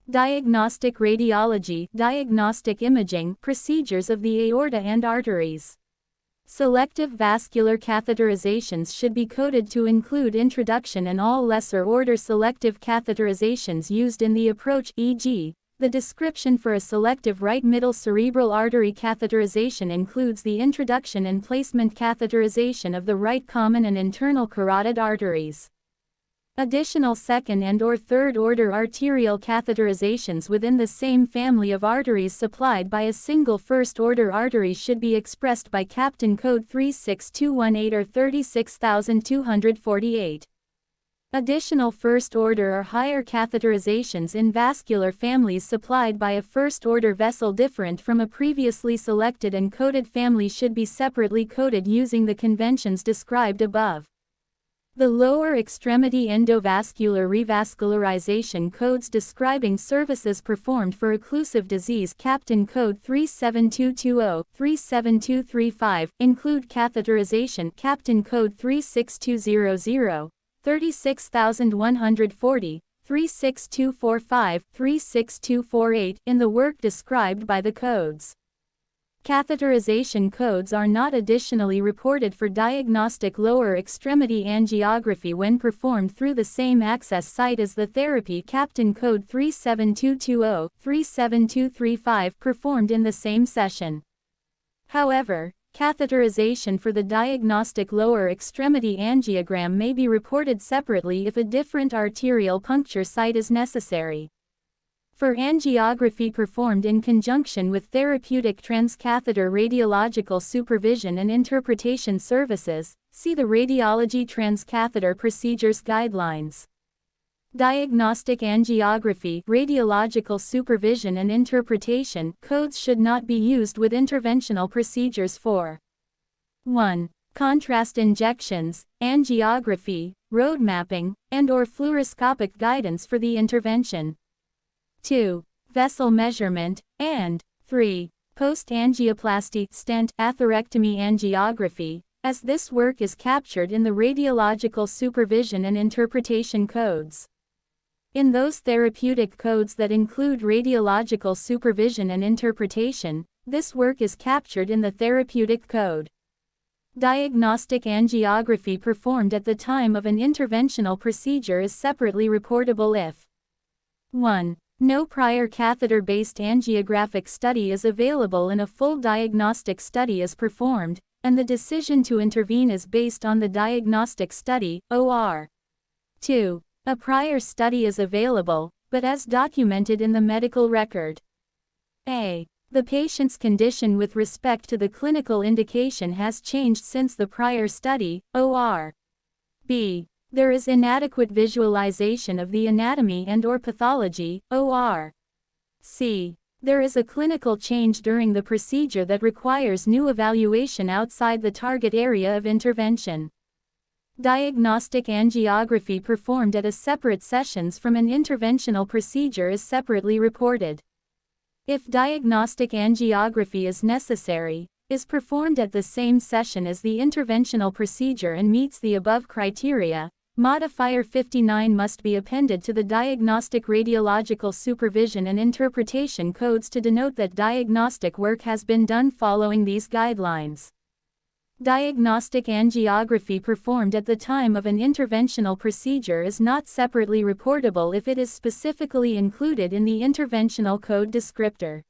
Diagnostic radiology, diagnostic imaging, procedures of the aorta and arteries. Selective vascular catheterizations should be coded to include introduction and all lesser-order selective catheterizations used in the approach, e.g., the description for a selective right middle cerebral artery catheterization includes the introduction and placement catheterization of the right common and internal carotid arteries. Additional second and/or third-order arterial catheterizations within the same family of arteries supplied by a single first-order artery should be expressed by Captain Code 36218 or 36248. Additional first-order or higher catheterizations in vascular families supplied by a first-order vessel different from a previously selected and coded family should be separately coded using the conventions described above. The lower extremity endovascular revascularization codes describing services performed for occlusive disease Captain Code 37220, 37235, include catheterization Captain Code 36200, 36140, 36245, 36248 in the work described by the codes. Catheterization codes are not additionally reported for diagnostic lower extremity angiography when performed through the same access site as the therapy Captain Code 37220, 37235 performed in the same session. However, catheterization for the diagnostic lower extremity angiogram may be reported separately if a different arterial puncture site is necessary. For angiography performed in conjunction with therapeutic transcatheter radiological supervision and interpretation services, see the Radiology Transcatheter Procedures Guidelines. Diagnostic angiography, radiological supervision and interpretation codes should not be used with interventional procedures for 1. Contrast injections, angiography, road mapping, and/or fluoroscopic guidance for the intervention. 2. Vessel measurement, and 3. Post-angioplasty, stent, atherectomy angiography, as this work is captured in the radiological supervision and interpretation codes. In those therapeutic codes that include radiological supervision and interpretation, this work is captured in the therapeutic code. Diagnostic angiography performed at the time of an interventional procedure is separately reportable if 1. No prior catheter-based angiographic study is available and a full diagnostic study is performed, and the decision to intervene is based on the diagnostic study, OR. 2. A prior study is available, but as documented in the medical record. A. The patient's condition with respect to the clinical indication has changed since the prior study, OR. B. There is inadequate visualization of the anatomy and/or pathology, OR. C. There is a clinical change during the procedure that requires new evaluation outside the target area of intervention. Diagnostic angiography performed at a separate sessions from an interventional procedure is separately reported. If diagnostic angiography is necessary, is performed at the same session as the interventional procedure and meets the above criteria, Modifier 59 must be appended to the Diagnostic Radiological Supervision and Interpretation codes to denote that diagnostic work has been done following these guidelines. Diagnostic angiography performed at the time of an interventional procedure is not separately reportable if it is specifically included in the interventional code descriptor.